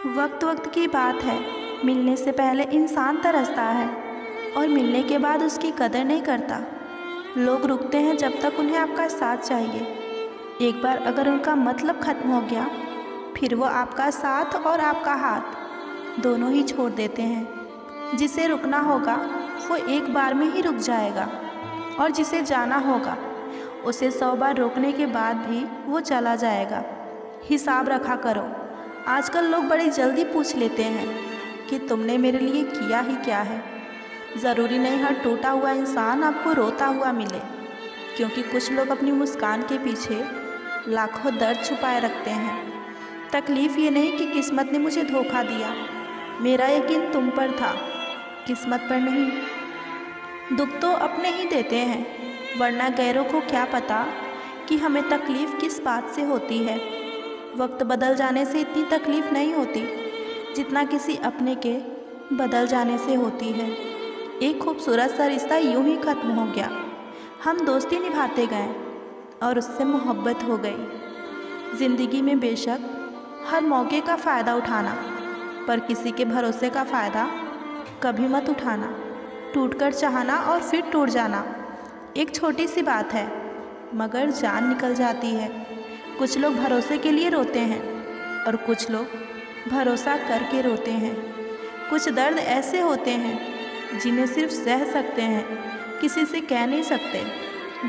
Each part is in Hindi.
वक्त वक्त की बात है, मिलने से पहले इंसान तरसता है और मिलने के बाद उसकी कदर नहीं करता। लोग रुकते हैं जब तक उन्हें आपका साथ चाहिए। एक बार अगर उनका मतलब ख़त्म हो गया, फिर वो आपका साथ और आपका हाथ दोनों ही छोड़ देते हैं। जिसे रुकना होगा वो एक बार में ही रुक जाएगा और जिसे जाना होगा उसे 100 बार रोकने के बाद भी वो चला जाएगा। हिसाब रखा करो। आजकल लोग बड़ी जल्दी पूछ लेते हैं कि तुमने मेरे लिए किया ही क्या है। ज़रूरी नहीं हर टूटा हुआ इंसान आपको रोता हुआ मिले, क्योंकि कुछ लोग अपनी मुस्कान के पीछे लाखों दर्द छुपाए रखते हैं। तकलीफ़ ये नहीं कि किस्मत ने मुझे धोखा दिया, मेरा यकीन तुम पर था, किस्मत पर नहीं। दुख तो अपने ही देते हैं, वरना गैरों को क्या पता कि हमें तकलीफ़ किस बात से होती है। वक्त बदल जाने से इतनी तकलीफ़ नहीं होती जितना किसी अपने के बदल जाने से होती है। एक खूबसूरत सा रिश्ता यूं ही ख़त्म हो गया। हम दोस्ती निभाते गए और उससे मोहब्बत हो गई। ज़िंदगी में बेशक हर मौके का फ़ायदा उठाना, पर किसी के भरोसे का फ़ायदा कभी मत उठाना। टूटकर चाहना और फिर टूट जाना एक छोटी सी बात है, मगर जान निकल जाती है। कुछ लोग भरोसे के लिए रोते हैं और कुछ लोग भरोसा करके रोते हैं। कुछ दर्द ऐसे होते हैं जिन्हें सिर्फ सह सकते हैं, किसी से कह नहीं सकते।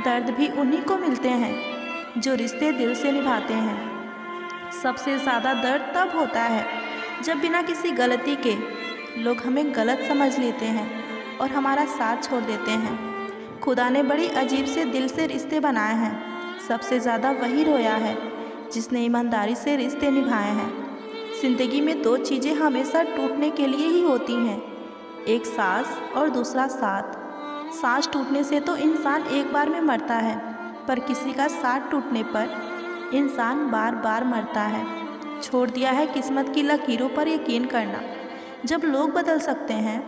दर्द भी उन्हीं को मिलते हैं जो रिश्ते दिल से निभाते हैं। सबसे ज़्यादा दर्द तब होता है जब बिना किसी गलती के लोग हमें गलत समझ लेते हैं और हमारा साथ छोड़ देते हैं। खुदा ने बड़ी अजीब से दिल से रिश्ते बनाए हैं। सबसे ज़्यादा वही रोया है जिसने ईमानदारी से रिश्ते निभाए हैं। ज़िंदगी में 2 चीज़ें हमेशा टूटने के लिए ही होती हैं, एक सांस और दूसरा साथ। सांस टूटने से तो इंसान एक बार में मरता है, पर किसी का साथ टूटने पर इंसान बार बार मरता है। छोड़ दिया है किस्मत की लकीरों पर यकीन करना। जब लोग बदल सकते हैं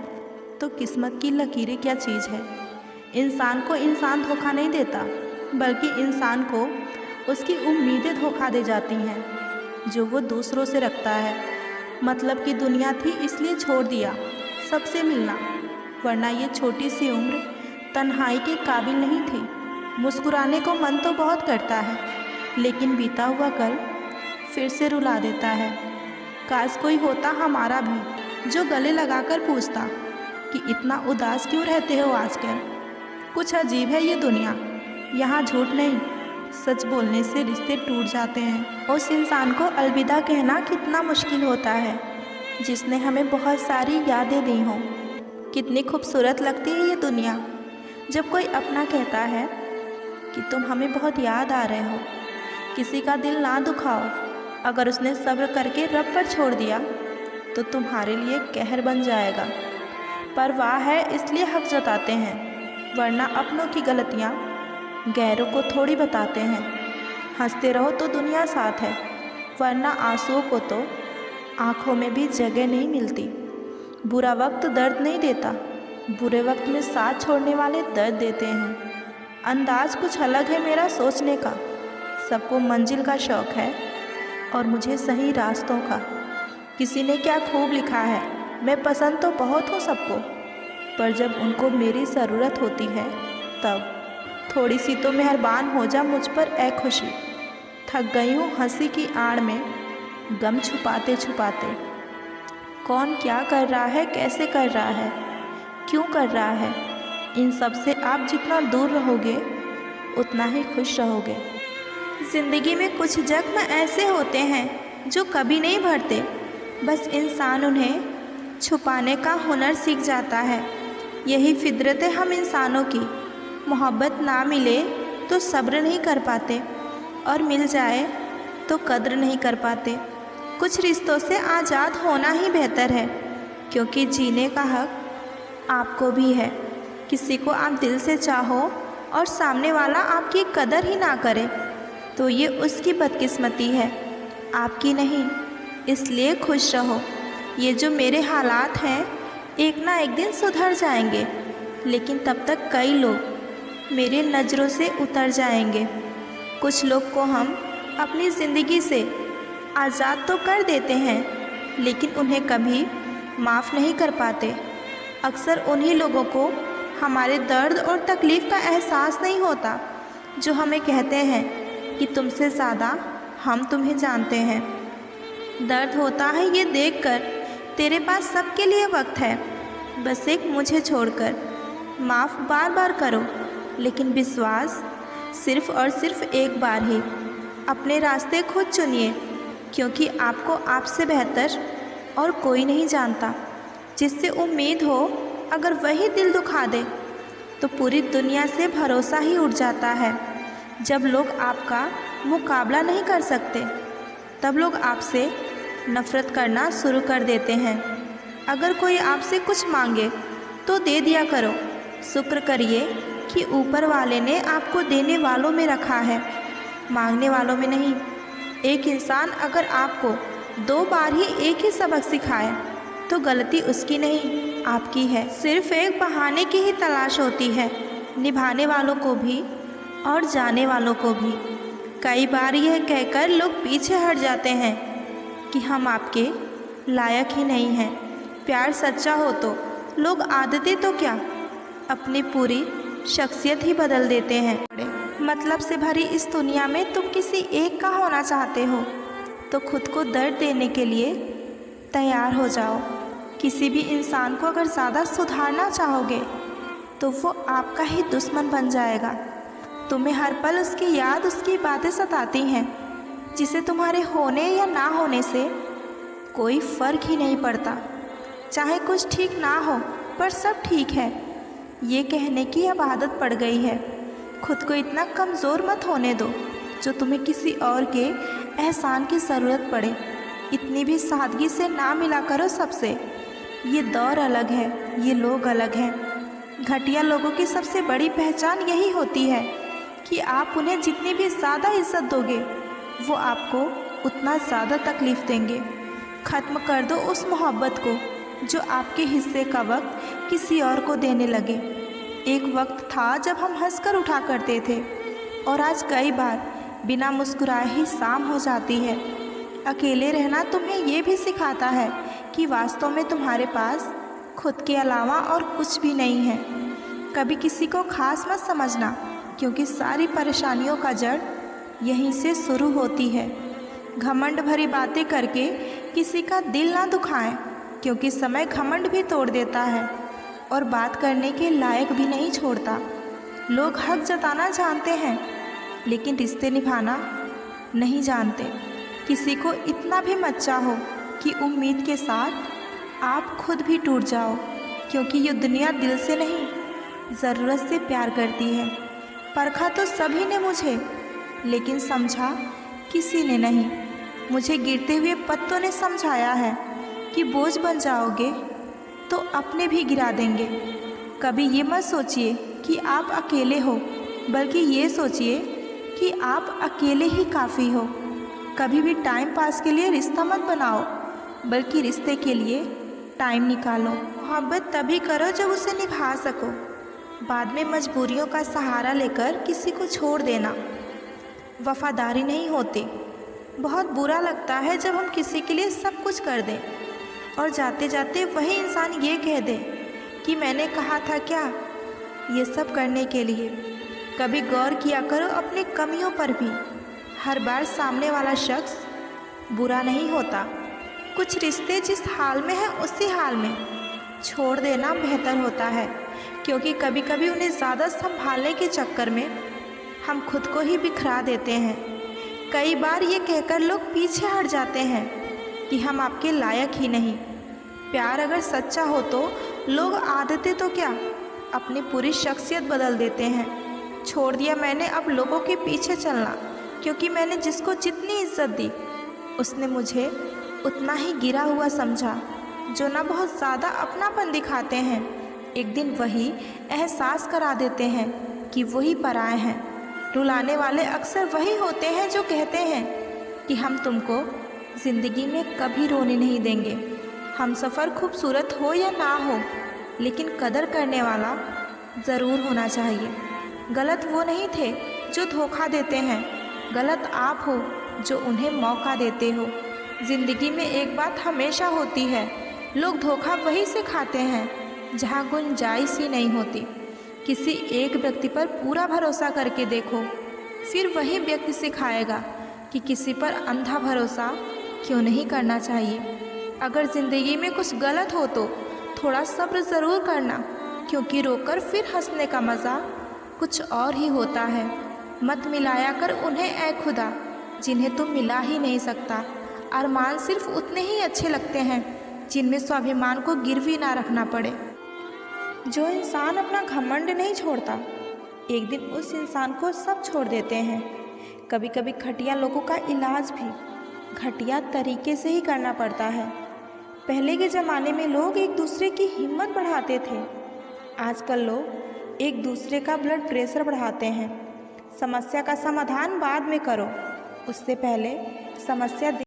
तो किस्मत की लकीरें क्या चीज़ है। इंसान को इंसान धोखा नहीं देता, बल्कि इंसान को उसकी उम्मीदें धोखा दे जाती हैं जो वो दूसरों से रखता है। मतलब की दुनिया थी इसलिए छोड़ दिया सबसे मिलना, वरना ये छोटी सी उम्र तन्हाई के काबिल नहीं थी। मुस्कुराने को मन तो बहुत करता है, लेकिन बीता हुआ कल फिर से रुला देता है। काश कोई होता हमारा भी जो गले लगाकर पूछता कि इतना उदास क्यों रहते हो आजकल। कुछ अजीब है ये दुनिया, यहाँ झूठ नहीं, सच बोलने से रिश्ते टूट जाते हैं। उस इंसान को अलविदा कहना कितना मुश्किल होता है जिसने हमें बहुत सारी यादें दी हों। कितनी खूबसूरत लगती है ये दुनिया जब कोई अपना कहता है कि तुम हमें बहुत याद आ रहे हो। किसी का दिल ना दुखाओ, अगर उसने सब्र करके रब पर छोड़ दिया तो तुम्हारे लिए कहर बन जाएगा। परवाह है इसलिए हक जताते हैं, वरना अपनों की गलतियाँ गैरों को थोड़ी बताते हैं। हंसते रहो तो दुनिया साथ है, वरना आंसुओं को तो आँखों में भी जगह नहीं मिलती। बुरा वक्त दर्द नहीं देता, बुरे वक्त में साथ छोड़ने वाले दर्द देते हैं। अंदाज कुछ अलग है मेरा सोचने का। सबको मंजिल का शौक़ है और मुझे सही रास्तों का। किसी ने क्या खूब लिखा है, मैं पसंद तो बहुत हूँ सबको, पर जब उनको मेरी ज़रूरत होती है तब थोड़ी सी तो मेहरबान हो जा मुझ पर ऐ खुशी। थक गई हूँ हंसी की आड़ में गम छुपाते छुपाते। कौन क्या कर रहा है, कैसे कर रहा है, क्यों कर रहा है, इन सब से आप जितना दूर रहोगे उतना ही खुश रहोगे। ज़िंदगी में कुछ जख्म ऐसे होते हैं जो कभी नहीं भरते, बस इंसान उन्हें छुपाने का हुनर सीख जाता है। यही फितरत है हम इंसानों की। मोहब्बत ना मिले तो सब्र नहीं कर पाते, और मिल जाए तो कद्र नहीं कर पाते। कुछ रिश्तों से आज़ाद होना ही बेहतर है, क्योंकि जीने का हक आपको भी है। किसी को आप दिल से चाहो और सामने वाला आपकी कदर ही ना करे तो ये उसकी बदकिस्मती है, आपकी नहीं। इसलिए खुश रहो। ये जो मेरे हालात हैं एक ना एक दिन सुधर जाएंगे, लेकिन तब तक कई लोग मेरे नज़रों से उतर जाएंगे। कुछ लोग को हम अपनी ज़िंदगी से आज़ाद तो कर देते हैं, लेकिन उन्हें कभी माफ़ नहीं कर पाते। अक्सर उन्हीं लोगों को हमारे दर्द और तकलीफ़ का एहसास नहीं होता जो हमें कहते हैं कि तुमसे ज़्यादा हम तुम्हें जानते हैं। दर्द होता है ये देखकर तेरे पास सबके लिए वक्त है, बस एक मुझे छोड़कर। माफ़ बार बार करो, लेकिन विश्वास सिर्फ़ और सिर्फ एक बार ही। अपने रास्ते खुद चुनिए, क्योंकि आपको आपसे बेहतर और कोई नहीं जानता। जिससे उम्मीद हो अगर वही दिल दुखा दे तो पूरी दुनिया से भरोसा ही उठ जाता है। जब लोग आपका मुकाबला नहीं कर सकते तब लोग आपसे नफ़रत करना शुरू कर देते हैं। अगर कोई आपसे कुछ मांगे तो दे दिया करो। शुक्र करिए कि ऊपर वाले ने आपको देने वालों में रखा है, मांगने वालों में नहीं। एक इंसान अगर आपको 2 बार ही एक ही सबक सिखाए तो गलती उसकी नहीं, आपकी है। सिर्फ़ एक बहाने की ही तलाश होती है, निभाने वालों को भी और जाने वालों को भी। कई बार यह कहकर लोग पीछे हट जाते हैं कि हम आपके लायक ही नहीं हैं। प्यार सच्चा हो तो लोग आदतें तो क्या, अपनी पूरी शख्सियत ही बदल देते हैं। मतलब से भरी इस दुनिया में तुम किसी एक का होना चाहते हो तो खुद को दर्द देने के लिए तैयार हो जाओ। किसी भी इंसान को अगर ज़्यादा सुधारना चाहोगे तो वो आपका ही दुश्मन बन जाएगा। तुम्हें हर पल उसकी याद, उसकी बातें सताती हैं, जिसे तुम्हारे होने या ना होने से कोई फ़र्क ही नहीं पड़ता। चाहे कुछ ठीक ना हो पर सब ठीक है, ये कहने की अब आदत पड़ गई है। खुद को इतना कमज़ोर मत होने दो जो तुम्हें किसी और के एहसान की ज़रूरत पड़े। इतनी भी सादगी से ना मिला करो सबसे। ये दौर अलग है, ये लोग अलग हैं। घटिया लोगों की सबसे बड़ी पहचान यही होती है कि आप उन्हें जितनी भी ज़्यादा इज्जत दोगे वो आपको उतना ज़्यादा तकलीफ़ देंगे। ख़त्म कर दो उस मोहब्बत को जो आपके हिस्से का वक्त किसी और को देने लगे। एक वक्त था जब हम हंसकर उठा करते थे और आज कई बार बिना मुस्कुराए ही शाम हो जाती है। अकेले रहना तुम्हें ये भी सिखाता है कि वास्तव में तुम्हारे पास खुद के अलावा और कुछ भी नहीं है। कभी किसी को खास मत समझना, क्योंकि सारी परेशानियों का जड़ यहीं से शुरू होती है। घमंड भरी बातें करके किसी का दिल ना दुखाएं, क्योंकि समय घमंड भी तोड़ देता है और बात करने के लायक भी नहीं छोड़ता। लोग हक जताना जानते हैं लेकिन रिश्ते निभाना नहीं जानते। किसी को इतना भी मत चाहो कि उम्मीद के साथ आप खुद भी टूट जाओ, क्योंकि ये दुनिया दिल से नहीं ज़रूरत से प्यार करती है। परखा तो सभी ने मुझे, लेकिन समझा किसी ने नहीं। मुझे गिरते हुए पत्तों ने समझाया है कि बोझ बन जाओगे तो अपने भी गिरा देंगे। कभी ये मत सोचिए कि आप अकेले हो, बल्कि ये सोचिए कि आप अकेले ही काफ़ी हो। कभी भी टाइम पास के लिए रिश्ता मत बनाओ, बल्कि रिश्ते के लिए टाइम निकालो। मोहब्बत तभी करो जब उसे निभा सको। बाद में मजबूरियों का सहारा लेकर किसी को छोड़ देना वफादारी नहीं होती। बहुत बुरा लगता है जब हम किसी के लिए सब कुछ कर दें और जाते जाते वही इंसान ये कह दे कि मैंने कहा था क्या ये सब करने के लिए। कभी गौर किया करो अपनी कमियों पर भी। हर बार सामने वाला शख्स बुरा नहीं होता। कुछ रिश्ते जिस हाल में हैं उसी हाल में छोड़ देना बेहतर होता है, क्योंकि कभी कभी उन्हें ज़्यादा संभालने के चक्कर में हम खुद को ही बिखरा देते हैं। कई बार ये कहकर लोग पीछे हट जाते हैं कि हम आपके लायक ही नहीं। प्यार अगर सच्चा हो तो लोग आदतें तो क्या, अपनी पूरी शख्सियत बदल देते हैं। छोड़ दिया मैंने अब लोगों के पीछे चलना, क्योंकि मैंने जिसको जितनी इज्जत दी उसने मुझे उतना ही गिरा हुआ समझा। जो ना बहुत ज़्यादा अपनापन दिखाते हैं, एक दिन वही एहसास करा देते हैं कि वही पराए हैं। रुलाने वाले अक्सर वही होते हैं जो कहते हैं कि हम तुमको ज़िंदगी में कभी रोने नहीं देंगे। हम सफ़र खूबसूरत हो या ना हो, लेकिन कदर करने वाला ज़रूर होना चाहिए। गलत वो नहीं थे जो धोखा देते हैं, गलत आप हो जो उन्हें मौका देते हो। जिंदगी में एक बात हमेशा होती है, लोग धोखा वहीं से खाते हैं जहाँ गुंजाइश ही नहीं होती। किसी एक व्यक्ति पर पूरा भरोसा करके देखो, फिर वही व्यक्ति सिखाएगा कि किसी पर अंधा भरोसा क्यों नहीं करना चाहिए। अगर ज़िंदगी में कुछ गलत हो तो थोड़ा सब्र ज़रूर करना, क्योंकि रोकर फिर हंसने का मज़ा कुछ और ही होता है। मत मिलाया कर उन्हें ऐ खुदा जिन्हें तुम मिला ही नहीं सकता। अरमान सिर्फ उतने ही अच्छे लगते हैं जिनमें स्वाभिमान को गिरवी ना रखना पड़े। जो इंसान अपना घमंड नहीं छोड़ता, एक दिन उस इंसान को सब छोड़ देते हैं। कभी कभी घटिया लोगों का इलाज भी घटिया तरीके से ही करना पड़ता है। पहले के ज़माने में लोग एक दूसरे की हिम्मत बढ़ाते थे, आजकल लोग एक दूसरे का ब्लड प्रेशर बढ़ाते हैं। समस्या का समाधान बाद में करो, उससे पहले समस्या